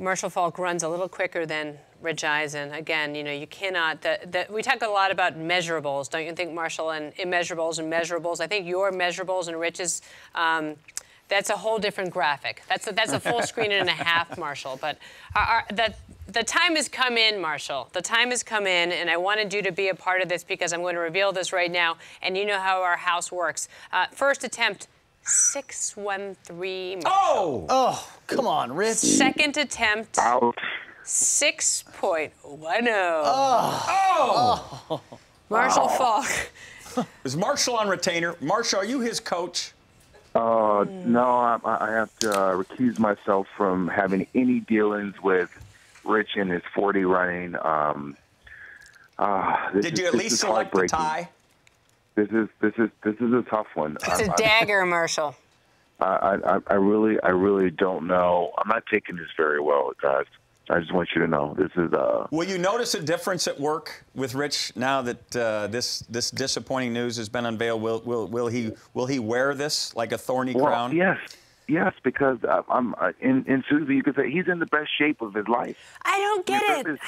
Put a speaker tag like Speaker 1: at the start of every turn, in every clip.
Speaker 1: Marshall Faulk runs a little quicker than Rich Eisen. Again, you know, you cannot. We talk a lot about measurables, don't you think, Marshall? And immeasurables and measurables. I think your measurables and Rich's. That's a whole different graphic. That's a full screen and a half, Marshall. But the time has come in, Marshall. The time has come in, and I wanted you to be a part of this because I'm going to reveal this right now, and you know how our house works. First attempt, 613.
Speaker 2: Oh! Oh, come on, Rich.
Speaker 1: Second attempt,
Speaker 3: out.
Speaker 1: 6.10.
Speaker 2: Oh!
Speaker 1: Marshall Faulk.
Speaker 2: Is Marshall on retainer? Marshall, are you his coach?
Speaker 3: No, I have to recuse myself from having any dealings with Rich and his 40 running.
Speaker 2: Did you at least select the tie?
Speaker 3: This is a tough one.
Speaker 1: It's a dagger, Marshall.
Speaker 3: I really don't know. I'm not taking this very well, guys. I just want you to know this is.
Speaker 2: Will you notice a difference at work with Rich now that this disappointing news has been unveiled? Will he wear this like a thorny crown?
Speaker 3: Yes, because in Susie, you could say he's in the best shape of his life.
Speaker 1: I don't get it,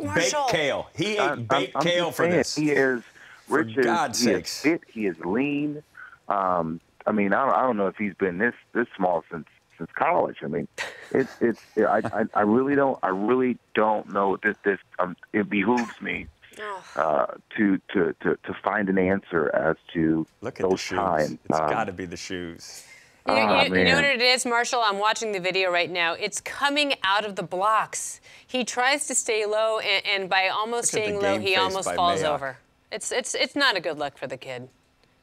Speaker 1: Marshall.
Speaker 2: Baked kale. He ate baked kale for this.
Speaker 3: He is. Rich
Speaker 2: for God's sakes.
Speaker 3: He is fit. He is lean. I mean, I don't know if he's been this small since college. I mean, I really don't know. It behooves me to find an answer as to those times.
Speaker 2: It's got to be the shoes.
Speaker 1: You know what it is, Marshall? I'm watching the video right now. It's coming out of the blocks. He tries to stay low, and by almost staying low, he almost falls over. It's not a good look for the kid.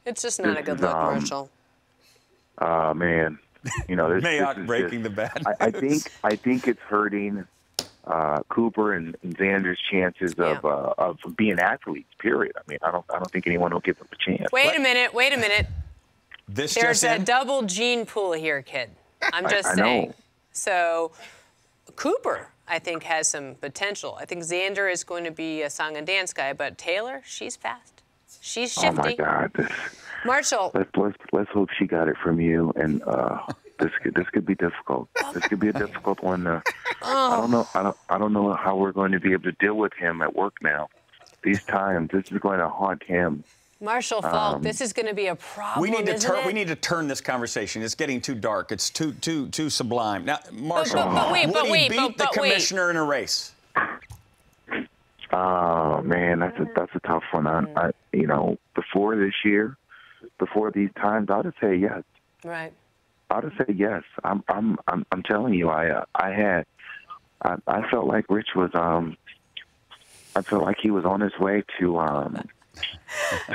Speaker 1: It's just not a good look, Marshall.
Speaker 3: Man. You know,
Speaker 2: Mayock breaking the bat.
Speaker 3: I think it's hurting Cooper and Xander's chances of being athletes. Period. I mean, I don't think anyone will give them a chance.
Speaker 1: Wait a minute. There's a
Speaker 2: in?
Speaker 1: double gene pool here, kid. I'm just saying.
Speaker 3: Know.
Speaker 1: So Cooper, I think, has some potential. I think Xander is going to be a song and dance guy, but Taylor, she's fast. She's shifty.
Speaker 3: Oh my God.
Speaker 1: Marshall.
Speaker 3: Let's hope she got it from you, and this could be difficult. This could be a difficult one. I don't know how we're going to be able to deal with him at work now. These times, this is going to haunt him.
Speaker 1: Marshall Faulk, this is going to be a problem.
Speaker 2: We need to turn this conversation. It's getting too dark. It's too sublime. Now, Marshall, would he beat the commissioner in a race?
Speaker 3: Oh man, that's a tough one. You know, before this year. Before these times, I'd say yes.
Speaker 1: Right.
Speaker 3: I'd say yes. I'm telling you, I felt like Rich was I felt like he was on his way to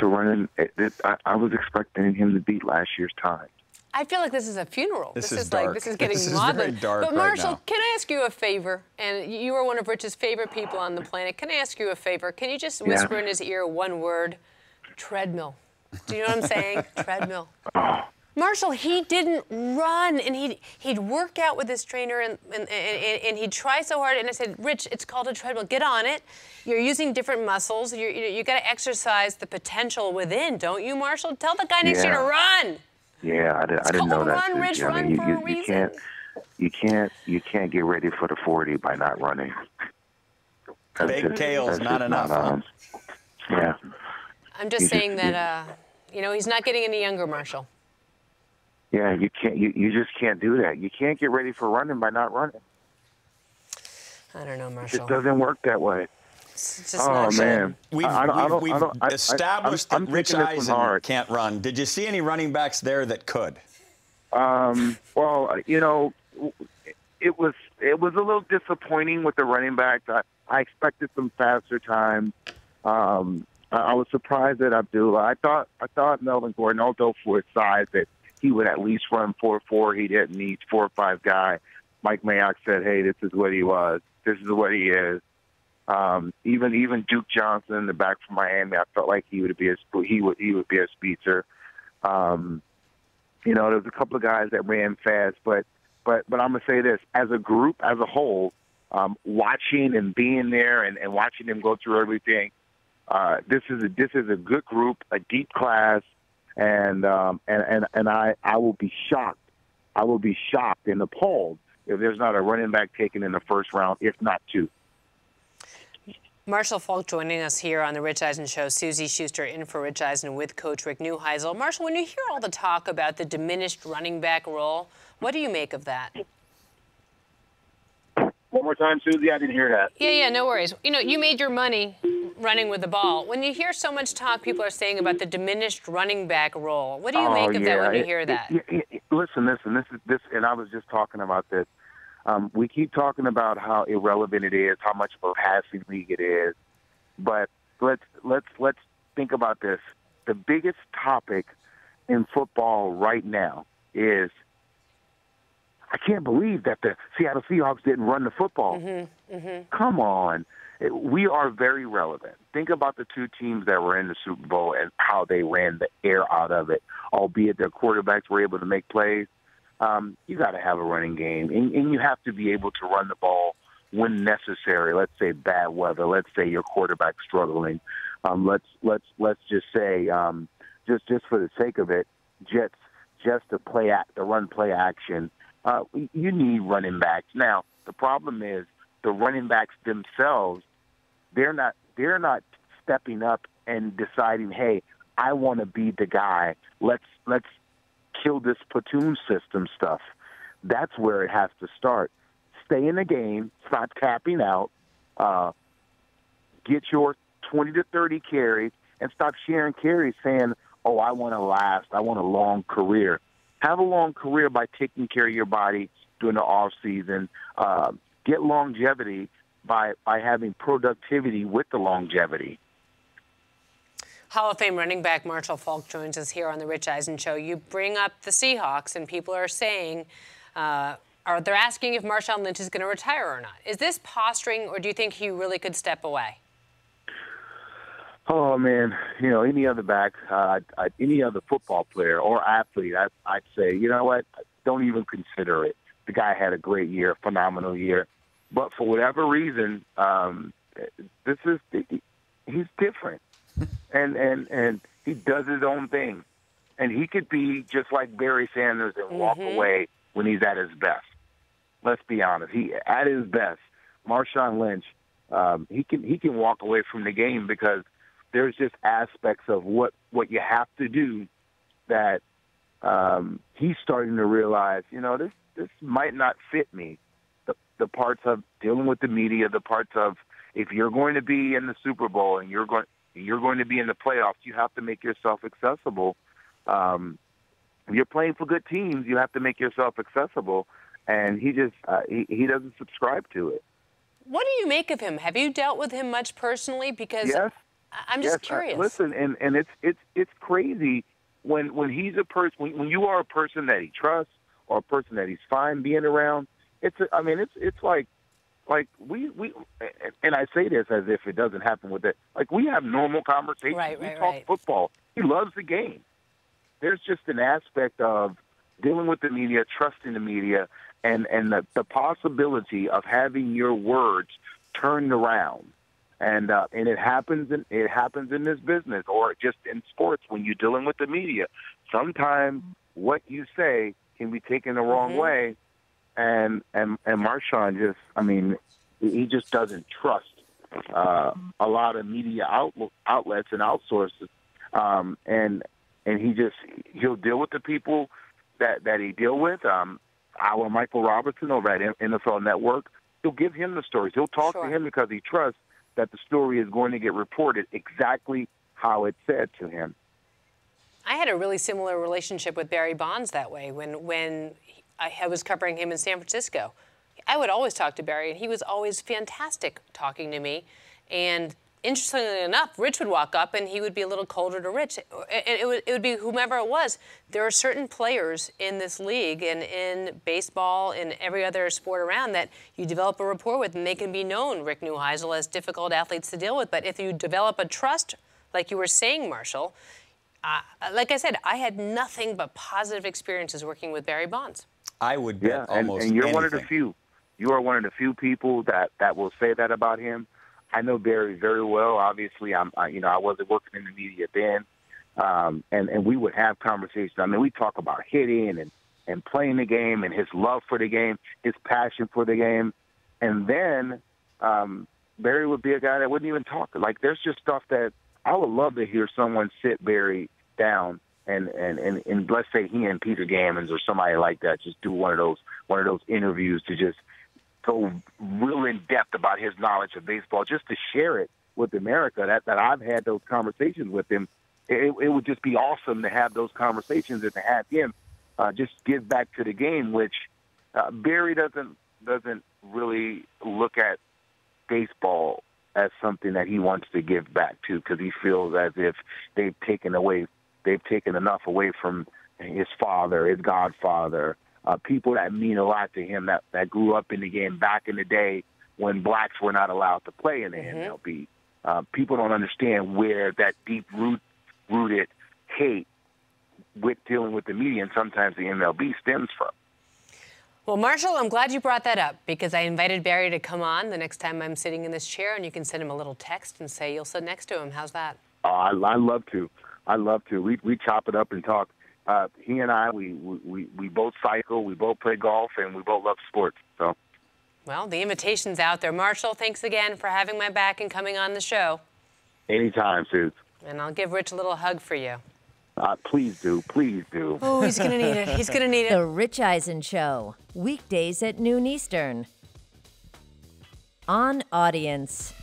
Speaker 3: running. I was expecting him to beat last year's time.
Speaker 1: I feel like this is a funeral.
Speaker 2: This is dark.
Speaker 1: Like this is getting
Speaker 2: maudlin. Very dark.
Speaker 1: But Marshall,
Speaker 2: right now.
Speaker 1: Can I ask you a favor? And you are one of Rich's favorite people on the planet. Can I ask you a favor? Can you just whisper in his ear one word? Treadmill. Do you know what I'm saying? Treadmill. Marshall, he didn't run, and he'd work out with his trainer, and he'd try so hard. And I said, Rich, it's called a treadmill. Get on it. You're using different muscles. You got to exercise the potential within, don't you, Marshall? Tell the guy next to you to run.
Speaker 3: Yeah, I didn't know that.
Speaker 1: Run, Rich, run for a reason.
Speaker 3: You can't get ready for the 40 by not running.
Speaker 2: Baked kale's not enough.
Speaker 3: Yeah.
Speaker 1: I'm just saying that, you know, he's not getting any younger, Marshall.
Speaker 3: Yeah, you can't. You just can't do that. You can't get ready for running by not running.
Speaker 1: I don't know, Marshall.
Speaker 3: It doesn't work that way.
Speaker 1: It's just not
Speaker 3: man,
Speaker 2: we've established that Rich Eisen can't run. Did you see any running backs there that could?
Speaker 3: Well, you know, it was a little disappointing with the running backs. I expected some faster times. I was surprised at Abdullah. I thought Melvin Gordon, although for his size, that he would at least run 4.4. He didn't need 4 or 5 guy. Mike Mayock said, "Hey, this is what he was. This is what he is." Even Duke Johnson, the back from Miami, I felt like he would be a speedster. You know, there's a couple of guys that ran fast, but I'm gonna say this: as a group, as a whole, watching and being there and watching them go through everything. This is a good group, a deep class, and I will be shocked. I will be shocked and appalled if there's not a running back taken in the first round, if not two.
Speaker 1: Marshall Faulk joining us here on the Rich Eisen Show. Susie Schuster in for Rich Eisen with Coach Rick Neuheisel. Marshall, when you hear all the talk about the diminished running back role, what do you make of that?
Speaker 3: One more time, Susie. I didn't hear that.
Speaker 1: Yeah, no worries. You know, you made your money running with the ball. When you hear so much talk, people are saying about the diminished running back role. What do you make of that when you hear that?
Speaker 3: Listen. This, and I was just talking about this. We keep talking about how irrelevant it is, how much of a passing league it is, but let's think about this. The biggest topic in football right now is, I can't believe that the Seattle Seahawks didn't run the football. Come on. We are very relevant. Think about the two teams that were in the Super Bowl and how they ran the air out of it, albeit their quarterbacks were able to make plays. You got to have a running game, and you have to be able to run the ball when necessary. Let's say bad weather. Let's say your quarterback's struggling. Let's just say, just for the sake of it, just to run play action. You need running backs. Now, the problem is the running backs themselves, they're not stepping up and deciding, hey, I want to be the guy. Let's kill this platoon system stuff. That's where it has to start. Stay in the game, stop tapping out, get your 20 to 30 carries, and stop sharing carries saying, oh, I want to last, I want a long career. Have a long career by taking care of your body during the off season. Get longevity by having productivity with the longevity.
Speaker 1: Hall of Fame running back Marshall Faulk joins us here on the Rich Eisen Show. You bring up the Seahawks, and people are saying, they're asking if Marshawn Lynch is going to retire or not. Is this posturing, or do you think he really could step away?
Speaker 3: Oh, man, any other back, any other football player or athlete, I'd say, you know what, don't even consider it. The guy had a great year, phenomenal year. But for whatever reason, he's different. And he does his own thing. And he could be just like Barry Sanders and walk away when he's at his best. Let's be honest. At his best, Marshawn Lynch, he can walk away from the game because there's just aspects of what you have to do that he's starting to realize, this might not fit me. The parts of dealing with the media, the parts of if you're going to be in the Super Bowl and you're going to be in the playoffs, you have to make yourself accessible. If you're playing for good teams, you have to make yourself accessible. And he just he doesn't subscribe to it.
Speaker 1: What do you make of him? Have you dealt with him much personally? Because
Speaker 3: yes.
Speaker 1: I'm just curious.
Speaker 3: Listen, and it's crazy when he's a person when you are a person that he trusts or a person that he's fine being around. It's like we and I say this as if it doesn't happen with it. Like we have normal conversations. We talk football. He loves the game. There's just an aspect of dealing with the media, trusting the media, and the possibility of having your words turned around. And it happens in this business or just in sports when you're dealing with the media. Sometimes what you say can be taken the wrong way, and Marshawn he just doesn't trust a lot of media outlets and outsources, and he'll deal with the people that he deal with. Our Michael Robertson over at NFL Network, he'll give him the stories. He'll talk to him because he trusts that the story is going to get reported exactly how it's said to him.
Speaker 1: I had a really similar relationship with Barry Bonds that way when I was covering him in San Francisco. I would always talk to Barry, and he was always fantastic talking to me. And interestingly enough, Rich would walk up, and he would be a little colder to Rich. It would be whomever it was. There are certain players in this league and in baseball and every other sport around that you develop a rapport with, and they can be known, Rick Neuheisel, as difficult athletes to deal with. But if you develop a trust, like you were saying, Marshall, like I said, I had nothing but positive experiences working with Barry Bonds.
Speaker 2: I would bet almost
Speaker 3: and you're
Speaker 2: anything.
Speaker 3: One of the few. You are one of the few people that will say that about him. I know Barry very well. Obviously, I wasn't working in the media then, and we would have conversations. I mean, we talk about hitting and and playing the game and his love for the game, his passion for the game. And then Barry would be a guy that wouldn't even talk. Like, there's just stuff that I would love to hear someone sit Barry down and let's say he and Peter Gammons or somebody like that just do one of those interviews to just go real in depth about his knowledge of baseball, just to share it with America. That I've had those conversations with him. It would just be awesome to have those conversations and to have him just give back to the game, which Barry doesn't really look at baseball as something that he wants to give back to, because he feels as if they've taken enough away from his father, his godfather, people that mean a lot to him that grew up in the game back in the day when blacks were not allowed to play in the MLB. People don't understand where that deep-rooted hate with dealing with the media and sometimes the MLB stems from.
Speaker 1: Well, Marshall, I'm glad you brought that up, because I invited Barry to come on the next time I'm sitting in this chair, and you can send him a little text and say you'll sit next to him. How's that?
Speaker 3: I love to. I love to. We chop it up and talk. He and I, we both cycle, we both play golf, and we both love sports. So,
Speaker 1: well, the invitation's out there. Marshall, thanks again for having my back and coming on the show.
Speaker 3: Anytime, Suze.
Speaker 1: And I'll give Rich a little hug for you.
Speaker 3: Please do. Please do.
Speaker 1: Oh, he's going to need it. He's going to need it.
Speaker 4: The Rich Eisen Show, weekdays at noon Eastern. On Audience.